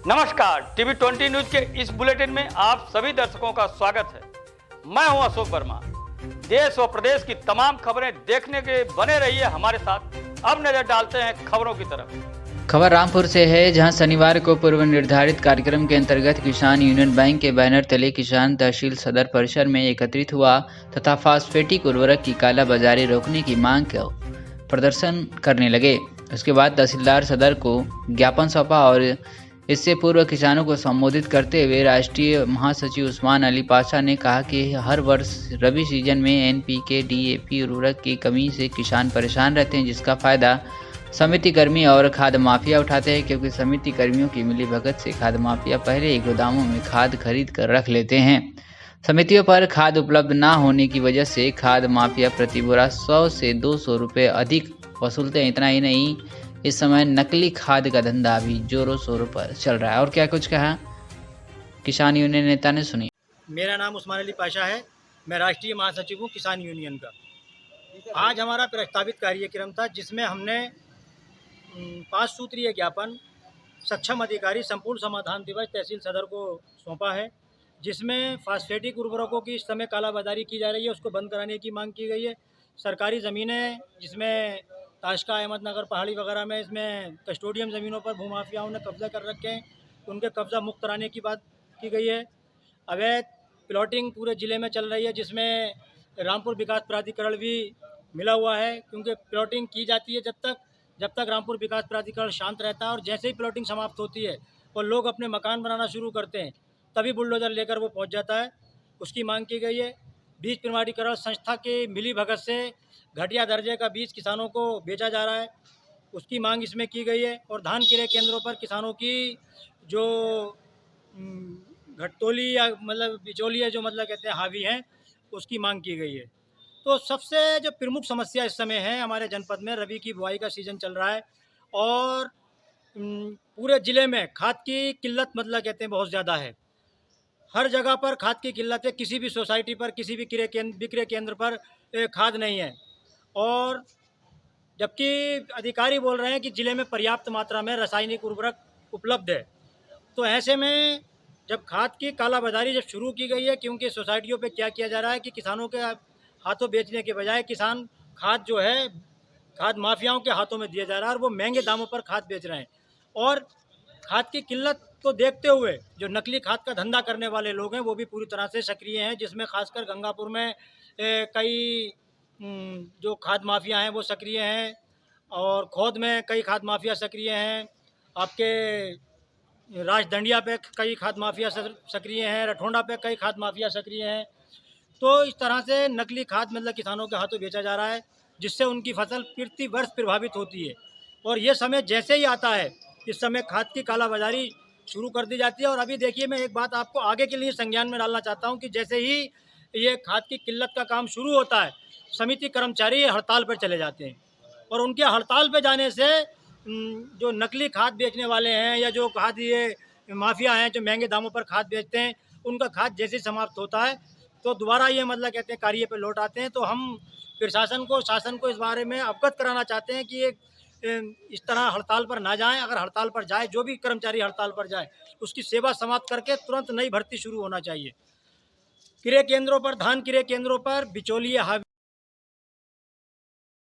नमस्कार, TV 20 news के इस बुलेटिन में आप सभी दर्शकों का स्वागत है। मैं हूं अशोक वर्मा। देश व प्रदेश की तमाम खबरें देखने के लिए बने रहिए हमारे साथ। अब नजर डालते हैं खबरों की तरफ। खबर रामपुर से है, जहां शनिवार को पूर्व निर्धारित कार्यक्रम के अंतर्गत किसान यूनियन बैंक के बैनर तले किसान तहसील सदर परिसर में एकत्रित हुआ तथा फास्फेटिक उर्वरक की कालाबाजारी रोकने की मांग को प्रदर्शन करने लगे। उसके बाद तहसीलदार सदर को ज्ञापन सौंपा और इससे पूर्व किसानों को संबोधित करते हुए राष्ट्रीय महासचिव उस्मान अली पाशा ने कहा कि हर वर्ष रबी सीजन में एनपीके डीएपी उर्वरक की कमी से किसान परेशान रहते हैं, जिसका फायदा समिति कर्मी और खाद माफिया उठाते हैं, क्योंकि समिति कर्मियों की मिलीभगत से खाद माफिया पहले ही गोदामों में खाद खरीद कर रख लेते हैं। समितियों पर खाद उपलब्ध न होने की वजह से खाद माफिया प्रति बोरा 100 से 200 रुपये अधिक वसूलते हैं। इतना ही नहीं, इस समय नकली खाद का धंधा भी जोरों शोरों पर चल रहा है। और क्या कुछ कहा किसान यूनियन नेता ने, सुनी। मेरा नाम उस्मान अली पाशा है। मैं राष्ट्रीय महासचिव हूँ किसान यूनियन का। आज हमारा प्रस्तावित कार्यक्रम था जिसमें हमने 5 सूत्रीय ज्ञापन सक्षम अधिकारी संपूर्ण समाधान दिवस तहसील सदर को सौंपा है, जिसमें फास्फेटिक उर्वरकों की इस समय कालाबाजारी की जा रही है, उसको बंद कराने की मांग की गई है। सरकारी ज़मीनें जिसमें ताशका अहमदनगर पहाड़ी वगैरह में इसमें कस्टोडियम ज़मीनों पर भूमाफियाओं ने कब्जा कर रखे हैं, उनके कब्जा मुक्त कराने की बात की गई है। अवैध प्लॉटिंग पूरे ज़िले में चल रही है, जिसमें रामपुर विकास प्राधिकरण भी मिला हुआ है, क्योंकि प्लॉटिंग की जाती है जब तक रामपुर विकास प्राधिकरण शांत रहता है, और जैसे ही प्लॉटिंग समाप्त होती है और लोग अपने मकान बनाना शुरू करते हैं तभी बुलडोज़र लेकर वो पहुंच जाता है। उसकी मांग की गई है। बीज प्रमाणीकरण संस्था के मिली भगत से घटिया दर्जे का बीज किसानों को बेचा जा रहा है, उसकी मांग इसमें की गई है। और धान क्रय केंद्रों पर किसानों की जो घटतोली या मतलब बिचौलिए जो मतलब कहते हैं हावी हैं, उसकी मांग की गई है। तो सबसे जो प्रमुख समस्या इस समय है हमारे जनपद में, रबी की बुआई का सीज़न चल रहा है और पूरे ज़िले में खाद की किल्लत मतलब कहते हैं बहुत ज़्यादा है। हर जगह पर खाद की किल्लत है। किसी भी सोसाइटी पर, किसी भी विक्रय केंद्र पर खाद नहीं है, और जबकि अधिकारी बोल रहे हैं कि ज़िले में पर्याप्त मात्रा में रासायनिक उर्वरक उपलब्ध है। तो ऐसे में जब खाद की कालाबाजारी जब शुरू की गई है, क्योंकि सोसाइटियों पे क्या किया जा रहा है कि किसानों के हाथों बेचने के बजाय किसान खाद जो है खाद माफियाओं के हाथों में दिया जा रहा है, और वो महंगे दामों पर खाद बेच रहे हैं। और खाद की किल्लत को देखते हुए जो नकली खाद का धंधा करने वाले लोग हैं वो भी पूरी तरह से सक्रिय हैं, जिसमें खासकर गंगापुर में कई जो खाद माफिया हैं वो सक्रिय हैं, और खौद में कई खाद माफिया सक्रिय हैं, आपके राजदंडिया पे कई खाद माफिया सक्रिय हैं, रठोंडा पे कई खाद माफिया सक्रिय हैं। तो इस तरह से नकली खाद मतलब किसानों के हाथों बेचा जा रहा है, जिससे उनकी फसल प्रति वर्ष प्रभावित होती है। और ये समय जैसे ही आता है, इस समय खाद की कालाबाजारी शुरू कर दी जाती है। और अभी देखिए, मैं एक बात आपको आगे के लिए संज्ञान में डालना चाहता हूँ कि जैसे ही ये खाद की किल्लत का काम शुरू होता है, समिति कर्मचारी हड़ताल पर चले जाते हैं, और उनके हड़ताल पर जाने से जो नकली खाद बेचने वाले हैं या जो खाद ये माफिया हैं जो महंगे दामों पर खाद बेचते हैं, उनका खाद जैसे समाप्त होता है तो दोबारा ये मतलब कहते हैं कार्य पे लौट आते हैं। तो हम प्रशासन को, शासन को इस बारे में अवगत कराना चाहते हैं कि ये इस तरह हड़ताल पर ना जाएं। अगर हड़ताल पर जाए, जो भी कर्मचारी हड़ताल पर जाए, उसकी सेवा समाप्त करके तुरंत नई भर्ती शुरू होना चाहिए। क्रय केंद्रों पर, धान क्रय केंद्रों पर बिचौलिए हावी